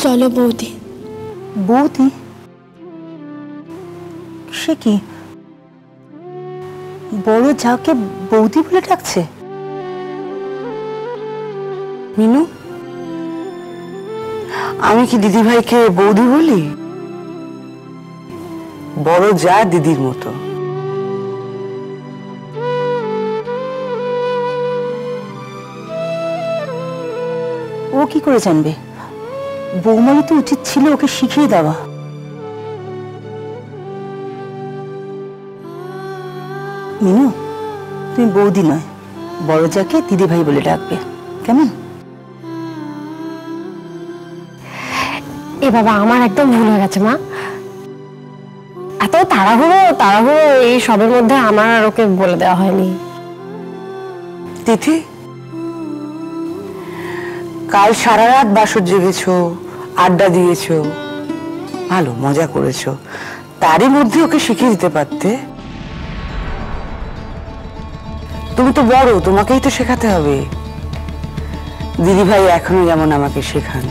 চলো বৌদি। বৌদি? সে কি বড় যাকে বৌদি বলে ডাকছে? মিনু, আমি কি দিদি ভাইকে বৌদি বলি? বড় যা দিদির মতো। ও কি করে জানবে? বৌমারই তো উচিত ছিল ওকে শিখিয়ে দেওয়া। মিনু, তুমি বৌদি নয়, বড় যাকে দিদি ভাই বলে ডাকবে, কেমন? এ বাবা, আমার একদম ভুল হয়ে গেছে মা। এত তাড়াহুড়ো এই সবের মধ্যে আমার আর ওকে বলে দেওয়া হয়নি। তিথি, কাল সারা রাত বাসর জেগেছো, আড্ডা দিয়েছো, ভালো মজা করেছো, তারই মধ্যে ওকে শিখিয়ে দিতে পারতে। তুমি তো বড়, তোমাকেই তো শেখাতে হবে। দিদি ভাই এখনো যেমন আমাকে শেখান।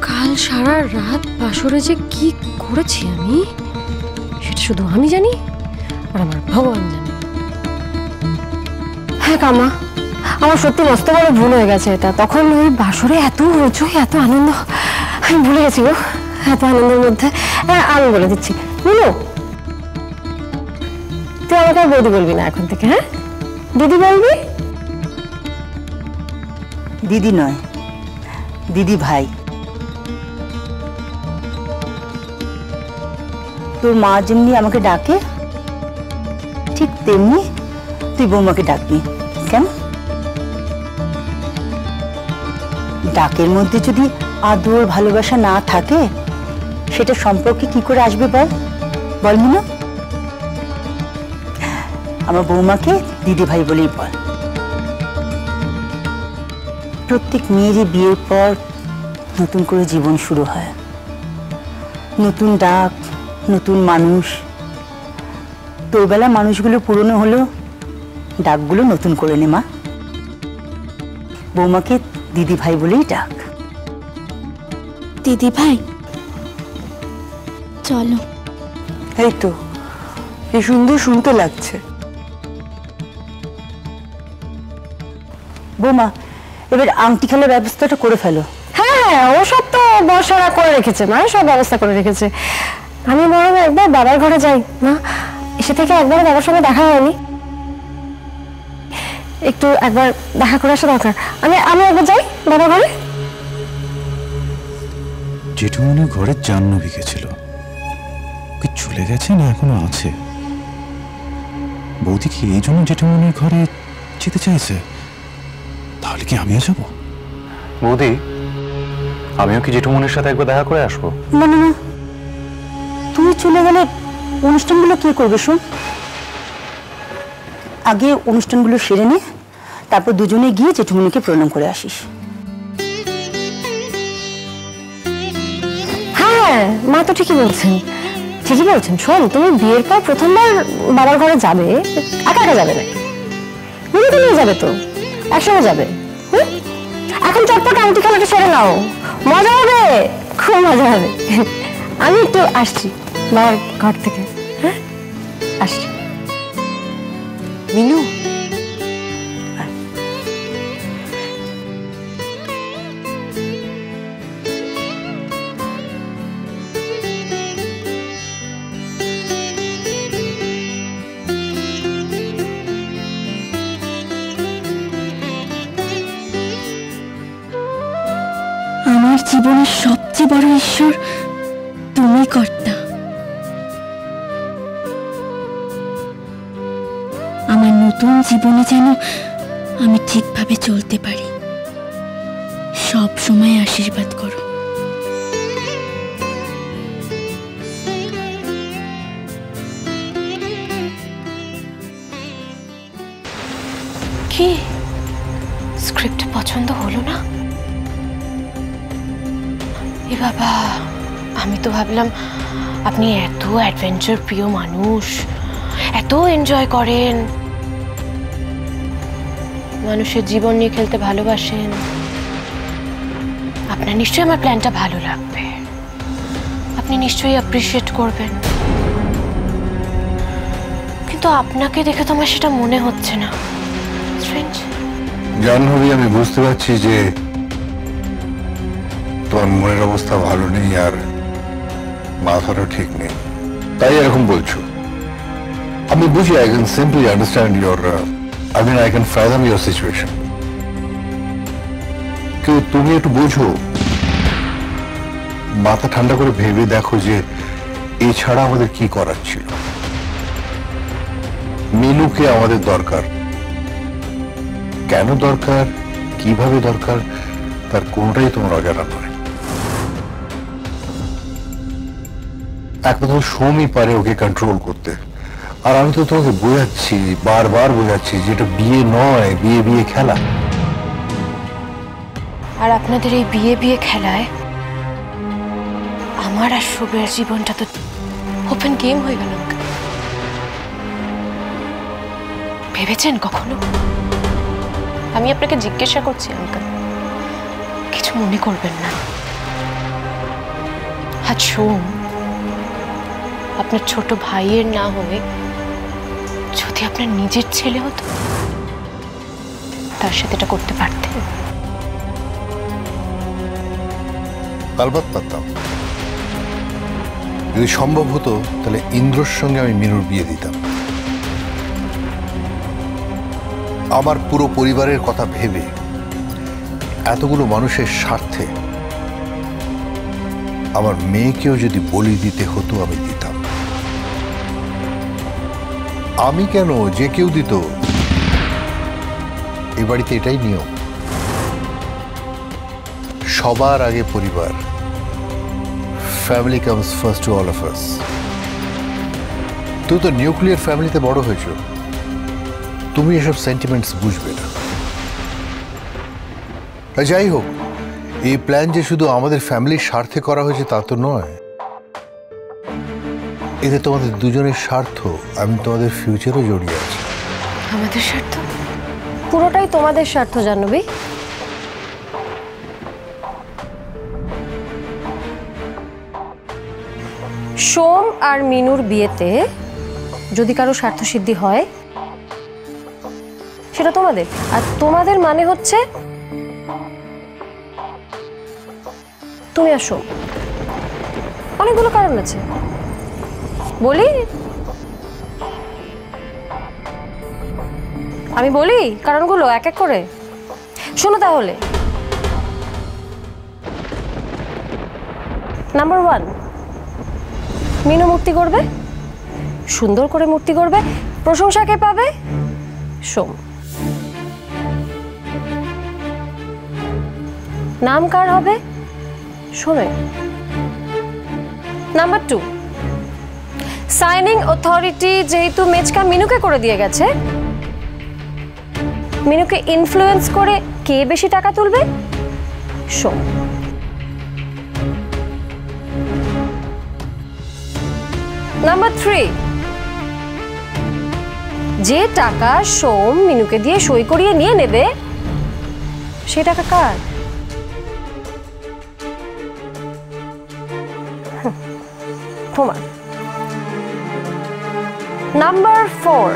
কাল সারা রাত বাসরে যে কি করেছি আমি, সেটা শুধু আমি জানি আর আমার ভগবান জানে। হ্যাঁ কামা, আমার সত্যি মস্ত বড় ভুল হয়ে গেছে এটা। তখন ওই বাসরে এত হইচই, এত আনন্দ, আমি ভুলে গেছি গো। এত আনন্দের মধ্যে আমি বলে দিচ্ছি, বুঝলো, তুই আমাকে আর বৌদি বলবি না এখন থেকে, হ্যাঁ? দিদি বলবি। দিদি নয়, দিদি ভাই। তোর মা যেমনি আমাকে ডাকে, ঠিক তেমনি তুই বৌমাকে ডাকবি, কেন? ডাকের মধ্যে যদি আদর ভালোবাসা না থাকে, সেটা সম্পর্কে কি করে আসবে বল? বল মিনু, আমার বৌমাকে দিদি ভাই বলেই বল। প্রত্যেক মেয়েরই বিয়ের পর নতুন করে জীবন শুরু হয়, নতুন ডাক, নতুন মানুষ। তোর বেলা মানুষগুলো পুরনো হলো, ডাকগুলো নতুন করে নে মা। বৌমাকে দিদি ভাই বলেই ডাক। দিদি ভাই চলো। এই তো, কি সুন্দর শুনতে লাগছে। বৌমা, এবার আংটি খেলার ব্যবস্থাটা করে ফেলো। হ্যাঁ, ও সব তো বর্ষারা করে রেখেছে, মা সব ব্যবস্থা করে রেখেছে। আমি বরং একবার বাবার ঘরে যাই না, এসে থেকে একবার বাবার সঙ্গে দেখা হয়নি, একটু একবার দেখা করে আসা দরকার। আমি একবার যাই বাবার ঘরে। জেঠুমনির ঘরে জাহ্নবী গেছিল, কি চলে গেছে না এখনো আছে? বৌদি কি এই জন্য জেঠুমনির ঘরে যেতে চাইছে? তাহলে কি আমিও যাবো? বৌদি, আমিও কি জেঠুমনির সাথে একবার দেখা করে আসবো? না না না, তুমি চলে গেলে অনুষ্ঠানগুলো কে করবে? শোন, আগে অনুষ্ঠানগুলো সেরে নে, তারপর দুজনে গিয়ে জেঠুমনিকে প্রণাম করে আসিস। হ্যাঁ, মা তো ঠিকই বলছেন। শোন, তুমি বিয়ের পর প্রথমবার বাবার ঘরে যাবে, একা একা যাবে না, মিনুকে নিয়ে যাবে তো, একসঙ্গে যাবে। এখন চটপট আংটি খেলাটা সেরে নাও, মজা হবে, খুব মজা হবে। আমি একটু আসছি বাবার ঘর থেকে, হ্যাঁ আসছি। মিনু, আমার জীবনের সবচেয়ে বড় ঈশ্বর তুমি কর্তা। আমার নতুন জীবনে যেন আমি ঠিকভাবে চলতে পারি, সব সময় আশীর্বাদ করো। কি স্ক্রিপ্ট পছন্দ হলো না? এ বাবা, আমি তো ভাবলাম আপনি এত অ্যাডভেঞ্চার প্রিয় মানুষ, এত এনজয় করেন, মানুষের জীবন নিয়ে খেলতে ভালোবাসেন, আপনার নিশ্চয়ই আমার প্ল্যানটা ভালো লাগবে, আপনি নিশ্চয়ই অ্যাপ্রিশিয়েট করবেন, কিন্তু আপনাকে দেখে তো আমার সেটা মনে হচ্ছে না। স্ট্রেঞ্জ। জাহ্নবী, আমি বুঝতে পারছি যে তোমার মনের অবস্থা ভালো নেই আর মাথাটা ঠিক নেই, তাই এরকম বলছো। আমি বুঝি, I can simply understand your I can fathom your situation. কিন্তু তুমি একটু বোঝো, মাথা ঠান্ডা করে ভেবে দেখো যে এছাড়া আমাদের কি করার ছিল। মিনুকে আমাদের দরকার, কেন দরকার, কিভাবে দরকার, তার কোনটাই তোমার অজানা নয়। একমাত্র সোমই পারে ওকে কন্ট্রোল করতে, আর আমি তো তোমাকে বোঝাচ্ছি, বারবার বোঝাচ্ছি যে এটা বিয়ে নয়, বিয়ে বিয়ে খেলা। আর আপনাদের এই বিয়ে বিয়ে খেলায় আমার আর শুভের জীবনটা তো ওপেন গেম হয়ে গেল। ভেবেছেন কখনো? আমি আপনাকে জিজ্ঞাসা করছি আঙ্কেল, কিছু মনে করবেন না। আজ সোম আপনার ছোট ভাইয়ের না হয়ে যদি আপনার নিজের ছেলে হতো, তার সাথে এটা করতে পারতেন? আলবাত পারতাম। যদি সম্ভব হতো তাহলে ইন্দ্রর সঙ্গে আমি মিনুর বিয়ে দিতাম। আমার পুরো পরিবারের কথা ভেবে, এতগুলো মানুষের স্বার্থে আমার মেয়েকেও যদি বলি দিতে হতো আমি দিতাম। আমি কেন, যে কেউ দিত। এ বাড়িতে এটাই নিয়ম, সবার আগে পরিবার। Family comes first to all of us. তুই তো নিউক্লিয়ার ফ্যামিলিতে বড় হয়েছ, তুমি এসব সেন্টিমেন্টস বুঝবে না। যাই হোক, এই প্ল্যান যে শুধু আমাদের ফ্যামিলির স্বার্থে করা হয়েছে তা তো নয়। এতে তোমাদের দুজনের স্বার্থ, আমি তোমাদের ফিউচারও জড়িয়ে আছি। আমাদের স্বার্থ? পুরোটাই তোমাদের স্বার্থ জাহ্নবী। সোম আর মিনুর বিয়েতে যদি কারো স্বার্থ সিদ্ধি হয়, সেটা তোমাদের। আর তোমাদের মানে হচ্ছে তুমি আর সোম। অনেকগুলো কারণ আছে, বলি? আমি বলি কারণগুলো এক এক করে, শোনো তাহলে। নাম্বার 1, মিনু মূর্তি করবে, সুন্দর করে মূর্তি করবে, প্রশংসা কে পাবে? সোম। নাম কার হবে? সোমের। নাম্বার 2, সাইনিং অথরিটি যেহেতু মেচকা মিনুকে করে দিয়ে গেছে, মিনুকে ইনফ্লুয়েন্স করে কে বেশি টাকা তুলবে? সোম। নাম্বার 3, যে টাকা সোম মিনুকে দিয়ে সই করিয়ে নিয়ে নেবে, সে টাকা কার? তোমার। নাম্বার 4,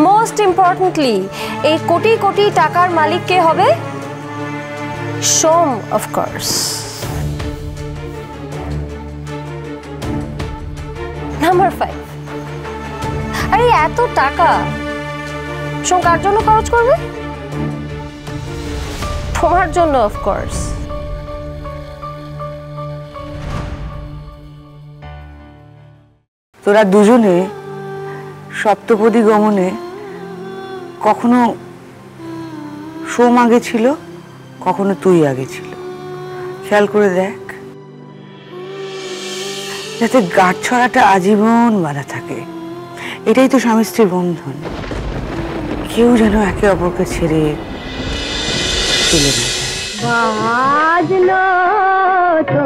মোস্ট ইম্পর্টেন্টলি, এই কোটি কোটি টাকার মালিক কে হবে? সোম, অফকোর্স। নাম্বার 5, আরে এত টাকা সোম কার জন্য খরচ করবে? তোমার জন্য, অফকোর্স। তোরা দুজনে সপ্তপদী গমনে কখনো সোম আগে ছিল, কখনো তুই আগে ছিল। খেয়াল করে দেখ, যাতে গাঁট ছড়াটা আজীবন বাঁধা থাকে। এটাই তো স্বামী স্ত্রীর বন্ধন। কেউ যেন একে অপরকে ছেড়ে চলে না যায়। বাজলো তো